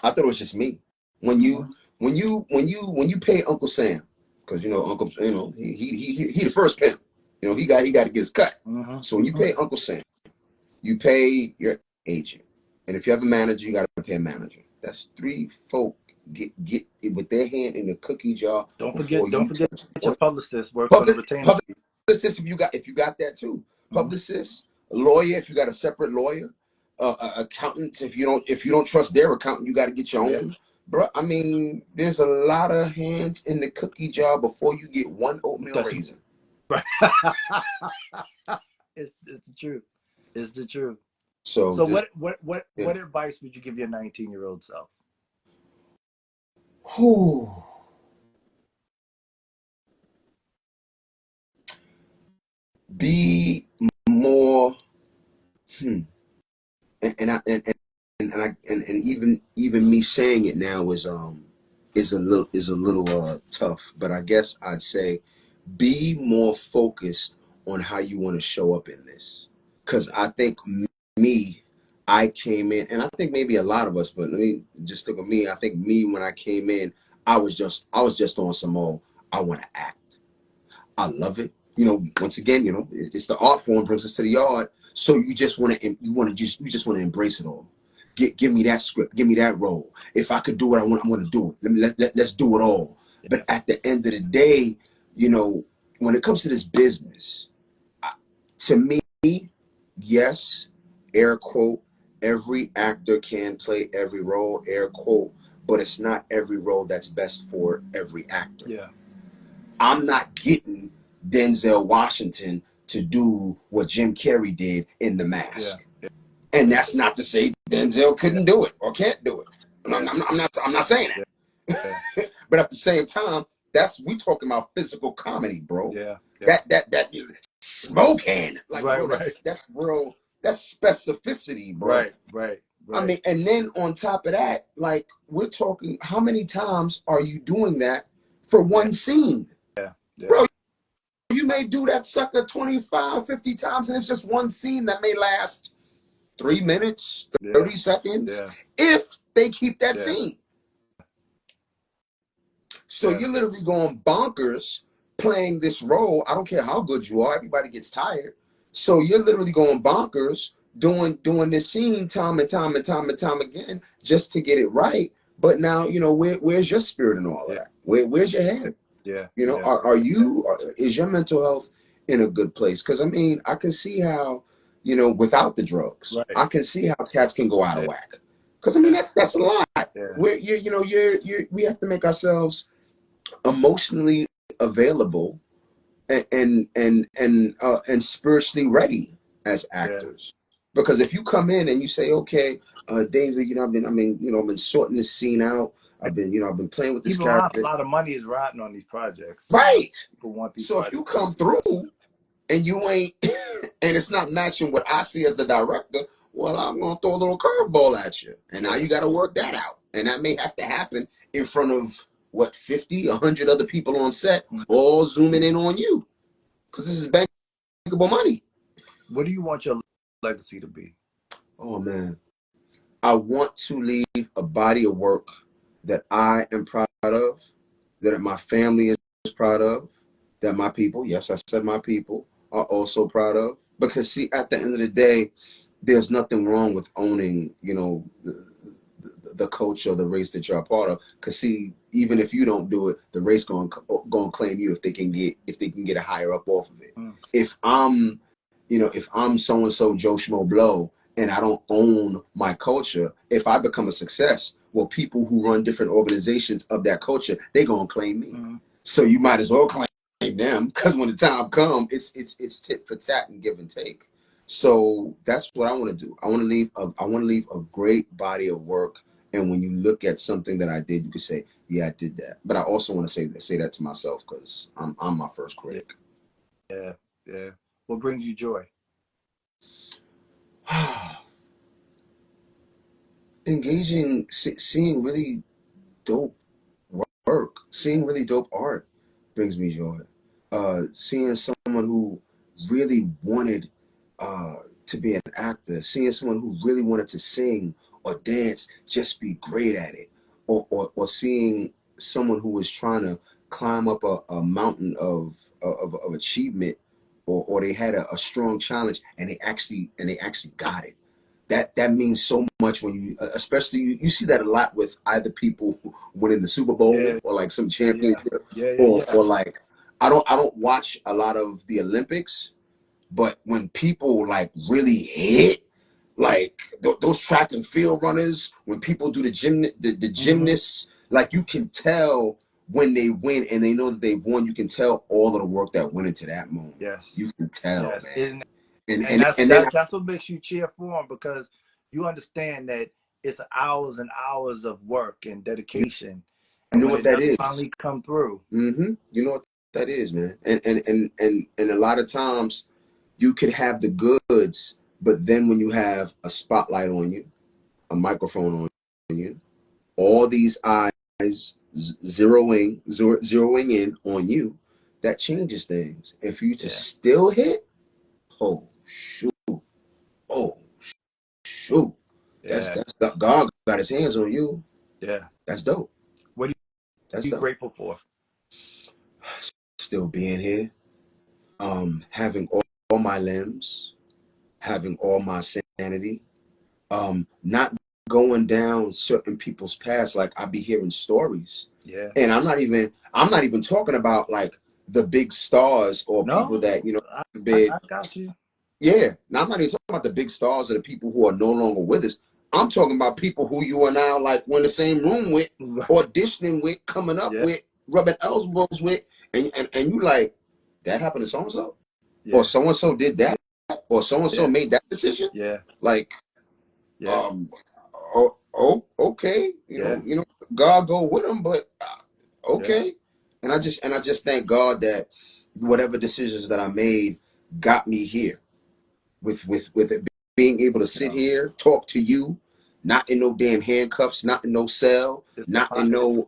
I thought it was just me. When Mm-hmm. you pay Uncle Sam, because Uncle, he the first pimp. He got to get his cut. So when you Mm-hmm. pay Uncle Sam, you pay your agent, and if you have a manager, you got to pay a manager. That's three folk get it with their hand in the cookie jar before Don't you forget touch your one. publicist works on a Public retainer fee. publicist, if you got that too. Mm-hmm. Publicist, lawyer, if you got a separate lawyer, accountants, if you don't trust their accountant, you got to get your Yeah. own. Bro, I mean, there's a lot of hands in the cookie jar before you get one oatmeal That's raisin. right. It's the truth. It's the truth. So So just yeah. what advice would you give your 19-year-old self? Whew. Be more. Hmm. And even me saying it now is a little tough, but I guess I'd say be more focused on how you want to show up in this, because I think me I came in, and I think maybe a lot of us, but let me just look at me. I think me, when I came in, I was just on some old, I want to act. I love it. Once again, it's the art form brings us to the yard. So you just want to embrace it all. Give me that script. Give me that role. If I could do what I want, I'm going to do it. Let's do it all. But Yeah. at the end of the day, when it comes to this business, to me, yes, air quote, every actor can play every role, air quote, but it's not every role that's best for every actor. Yeah. I'm not getting Denzel Washington to do what Jim Carrey did in The Yeah. Mask. And Yeah. that's not to say Denzel Yeah. couldn't do it or can't do it. Yeah. I'm not saying Yeah. Yeah. that. But at the same time, we talking about physical comedy, bro. Yeah. Yeah. That smoke hand. Like, Right. bro, Right. that's real, that's specificity, bro. Right. Right. I Right. mean, and then on top of that, like, we're talking, how many times are you doing that for Yeah. one scene? Yeah. Yeah. Bro, you may do that sucker 25, 50 times, and it's just one scene that may last 3 minutes, Yeah. 30 seconds, Yeah. if they keep that Yeah. scene. So Yeah. you're literally going bonkers playing this role. I don't care how good you are, everybody gets tired. So you're literally going bonkers doing this scene time and time and time and time again just to get it right. But now, where's your spirit and all of Yeah. that? Where's your head? Yeah. You know, Yeah. is your mental health in a good place? Because I mean, I can see how, without the drugs, Right. I can see how cats can go out of Yeah. whack. Because I mean, Yeah. that's a lot. Yeah. We have to make ourselves emotionally available and spiritually ready as Yeah. actors. Because if you come in and you say, okay, David, I've been sorting this scene out. I've been playing with this Even a character. lot of money is riding on these projects. Right. People want these So if you projects come through ASAP. and you ain't, and it's not matching what I see as the director, well, I'm gonna throw a little curveball at you, and now Yeah. you got to work that out. And that may have to happen in front of, what, 50, 100 other people on set, all zooming in on you. Because this is bankable money. What do you want your legacy to be? Oh, man. I want to leave a body of work that I am proud of, that my family is proud of, that my people, yes, I said my people, are also proud of. Because, see, at the end of the day, there's nothing wrong with owning, the culture or the race that you're a part of. Because, see, even if you don't do it, the race going to claim you if they can get a higher up off of it. If I'm so and so Joe Schmo Blow, and I don't own my culture, if I become a success, well, people who run different organizations of that culture, they're going to claim me. So you might as well claim them, because when the time comes, it's tit for tat and give and take. So that's what I want to do. I want to leave a great body of work. And when you look at something that I did, you could say, yeah, I did that. But I also want to say that to myself, because I'm my first critic. Yeah. What brings you joy? Engaging, seeing really dope work, seeing really dope art brings me joy. Seeing someone who really wanted to be an actor, seeing someone who really wanted to sing or dance, just be great at it, or seeing someone who was trying to climb up a mountain of achievement, or they had a strong challenge and they actually got it. That means so much when you, especially you see that a lot with either people winning the Super Bowl or like some championship, or like I don't watch a lot of the Olympics, but when people like really hit, like those track and field runners, when people do the gymnasts, like you can tell when they win and they know that they've won. You can tell all of the work that went into that moment. Yes, You can tell, man. And that's what makes you cheer for them, because you understand that it's hours and hours of work and dedication. You know what that is? Finally come through. You know what that is, man. And a lot of times you could have the goods, but then when you have a spotlight on you, a microphone on you, all these eyes zeroing in on you, that changes things. And for you to still hit, oh shoot, that's God got his hands on you. Yeah, that's dope. What are you grateful for? Still being here, having all my limbs, having all my sanity, not going down certain people's paths. Like I be hearing stories, and I'm not even talking about like the big stars or people that I got you. Yeah, now I'm not even talking about the big stars or the people who are no longer with us. I'm talking about people who you are now like in the same room with, auditioning with, coming up with, rubbing elbows with, and you like, that happened to so and so, or so and so did that, or so and so made that decision. Like, okay, you know, God go with them, but okay. And I just thank God that whatever decisions that I made got me here, with it being able to sit here, talk to you, not in no damn handcuffs, not in no cell, not in no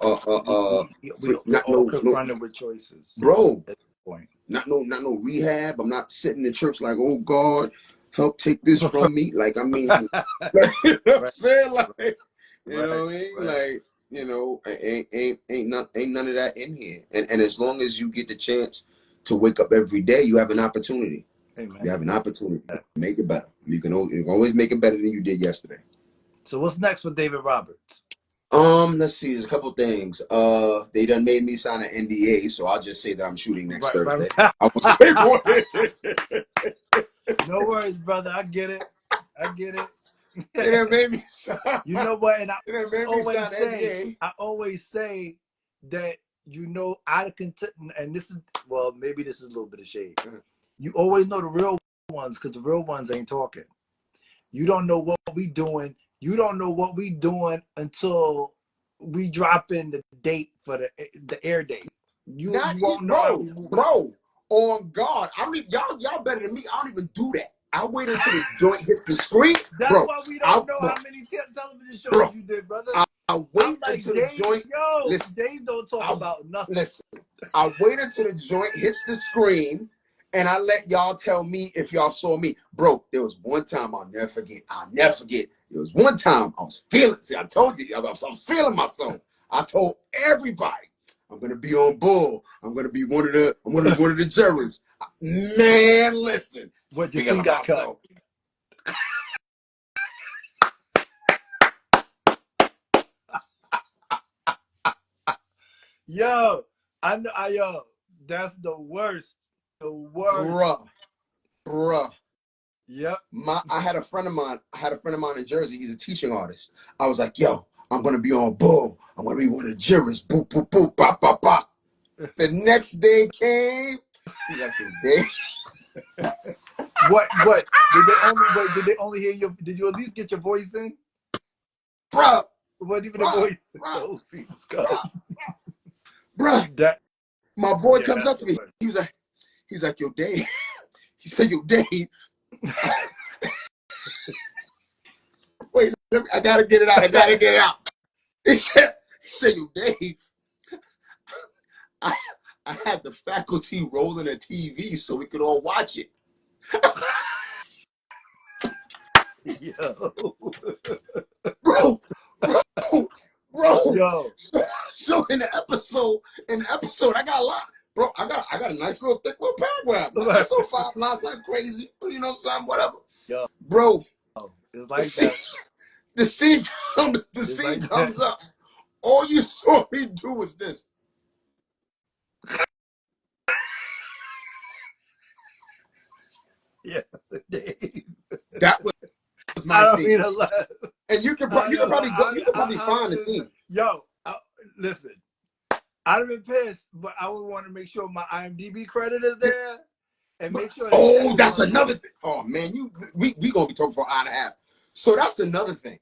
we're all confronted with choices, bro. At this point. Not no rehab. I'm not sitting in church like, oh God, help take this from me. Like, I mean, you know what I'm saying? Like, you know what I mean? Like, you know, ain't none of that in here. And as long as you get the chance to wake up every day, you have an opportunity. Amen. You have an opportunity to make it better. You can always make it better than you did yesterday. So what's next for David Roberts? Let's see. There's a couple things. They done made me sign an NDA, so I'll just say that I'm shooting next Thursday. I won't say more. No worries, brother. I get it. They done made me sign. You know what? And I always say that, I can, and this is, well, maybe this is a little bit of shade. You always know the real ones, because the real ones ain't talking. You don't know what we doing. You don't know what we doing until we drop in the date for the air date. You won't know. Bro, on God. I mean, y'all better than me. I don't even do that. I wait until the joint hits the screen. That's why we don't know how many television shows you did, brother. I wait like, until Dave, the joint. yo, Listen, Dave don't talk about nothing. Listen, I wait until the joint hits the screen, and I let y'all tell me if y'all saw me. Bro, there was one time I'll never forget. There was one time I was feeling. See, I told you, I was feeling myself. I told everybody, I'm gonna be on Bull. I'm gonna be one of the jurors. Man, listen. What, your scene got cut? Yo, yo, that's the worst. The worst. Bruh. Yep. I had a friend of mine in Jersey. He's a teaching artist. I was like, yo, I'm gonna be on Bull. I'm gonna be one of the jurors. Boop, boop, boop, bop, bop, bop. The next day came. He's like, Dave. What? Did they only hear you? Did you at least get your voice in? Bruh. What even the voice? Bruh. That, my boy comes up to me. He's like, yo, Dave. He said, yo, Dave. Wait, I gotta get it out. He said, yo, Dave. I had the faculty rolling a TV so we could all watch it. Yo. Bro. Yo. So in the episode, I got a lot. Bro, I got a nice little thick little paragraph. I saw 5 lines like crazy, you know, something, whatever. Yo. Bro. It's like that. The scene comes up. All you saw me do was this. Yeah, Dave. That was my scene. And you can probably find the scene. Yo, listen. I'd have been pissed, but I would want to make sure my IMDb credit is there and make sure. Oh, that's another thing. Oh man, we gonna be talking for an hour and a half. So that's another thing.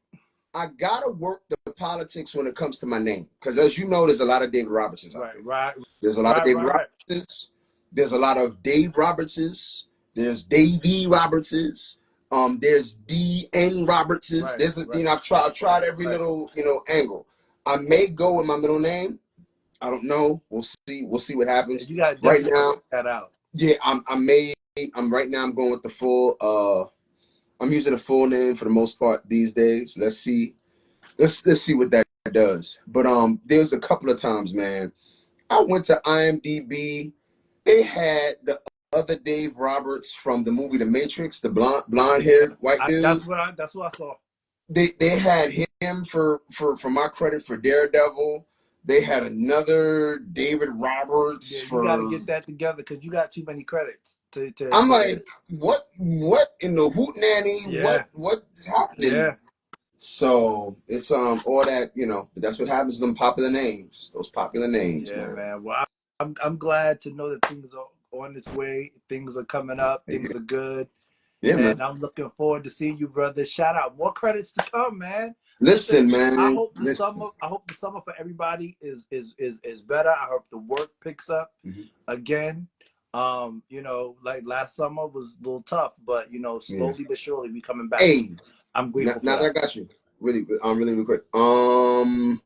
I gotta work the politics when it comes to my name, because as you know, there's a lot of David Robertsons out there. Right. There's a lot of David Robertsons. There's a lot of Dave Robertses. There's Davey Robertses. There's D.N. Robertses. There's you know, I've tried every little angle. I may go with my middle name. I don't know. We'll see. We'll see what happens. You got right now. Work that out. Yeah, I'm right now. I'm going with the full. I'm using the full name for the most part these days. Let's see. Let's see what that does. But there's a couple of times, man. I went to IMDb. They had the other Dave Roberts from the movie The Matrix, the blonde-haired white dude. That's what I saw. They had him for my credit for Daredevil. They had another David Roberts. Yeah, you got to get that together because you got too many credits. I'm like, what in the hootenanny? Yeah. What's happening? Yeah. So it's all that, but that's what happens to them popular names. Those popular names. Yeah, man. Well, I'm glad to know that things are on its way. Things are coming up. Things are good. Yeah, man. I'm looking forward to seeing you, brother. Shout out. More credits to come, man. Listen, man. I hope the summer for everybody is better. I hope the work picks up again. Like last summer was a little tough, but slowly but surely we coming back. Hey, I'm grateful for that. that. I got you. Really quick. Hold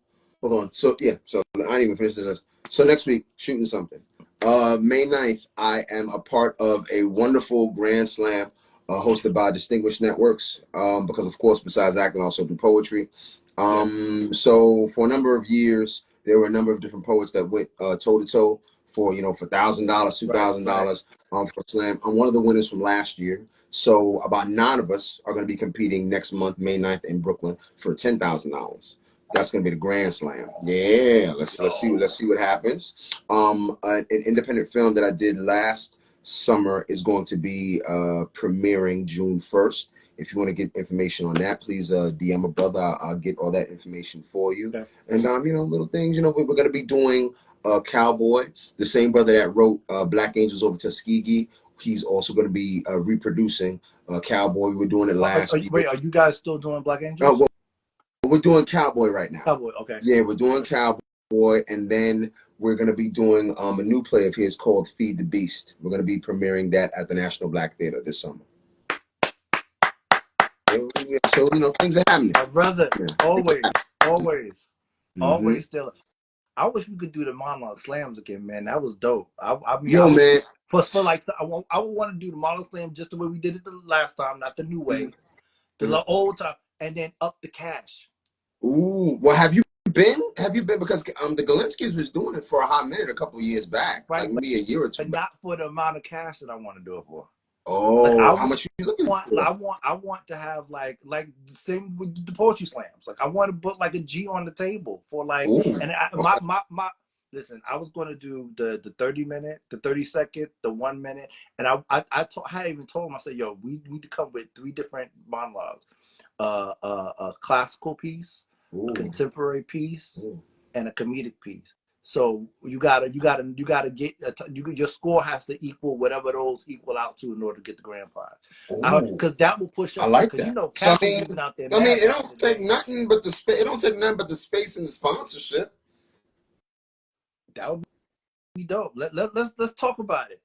on. So I didn't even finish the list. So next week, shooting something. May 9th, I am a part of a wonderful Grand Slam hosted by Distinguished Networks, because of course, besides acting, I also do poetry. So for a number of years, there were a number of different poets that went toe to toe for $1,000, $2,000 for slam. I'm one of the winners from last year. So about 9 of us are going to be competing next month, May 9th in Brooklyn for $10,000. That's going to be the Grand Slam. Yeah, let's see what happens. An independent film that I did last summer is going to be premiering June 1st. If you want to get information on that, please DM a brother. I'll get all that information for you. Okay. And little things. We're going to be doing Cowboy, the same brother that wrote Black Angels Over Tuskegee. He's also going to be reproducing Cowboy. We were doing it last year. Wait, are you guys still doing Black Angels? We're doing Cowboy right now. Cowboy, okay. Yeah, we're doing Cowboy, and then we're going to be doing a new play of his called Feed the Beast. We're going to be premiering that at the National Black Theater this summer. So, things are happening. My brother, always. always still. I wish we could do the monologue slams again, man. That was dope. I mean, Yo, man. For like, I would want to do the monologue slam just the way we did it the last time, not the new way, the old time, and then up the cash. Ooh, well, have you been? Because the Galinskis was doing it for a hot minute a couple years back, right, like maybe a year or two. But not for the amount of cash that I want to do it for. Oh, like how much you looking for? I want to have like the same with the poetry slams. Like I want to put like a G on the table for like. Ooh, and my listen. I was going to do the 30-minute, the 30-second, the 1 minute, and I even told him, I said, yo, we need to come with 3 different monologues, a classical piece, a contemporary piece, and a comedic piece. So you gotta get your score has to equal whatever those equal out to in order to get the grand prize. Because that will push us. I like that. You know, so, out there. I mean, it don't take nothing but the space. It don't take nothing but the space and the sponsorship. That would be dope. Let's talk about it.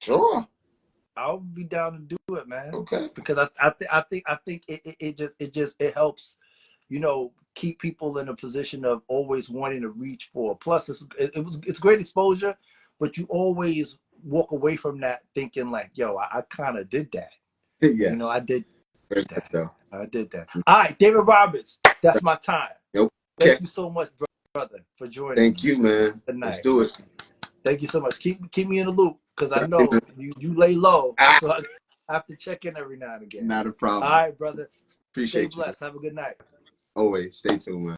Sure. I'll be down to do it, man. Okay. Because I think it helps, you know, keep people in a position of always wanting to reach for. Plus, it's great exposure, but you always walk away from that thinking like, yo, I kind of did that. Yes. You know, I did that. I did that. All right, David Roberts, that's my time. Okay. Thank you so much, brother, for joining. Thank you, man. Good night. Let's do it. Thank you so much. Keep me in the loop because I know you lay low, so I have to check in every now and again. Not a problem. All right, brother. Appreciate you. Stay blessed. Have a good night. Always. Stay tuned, man.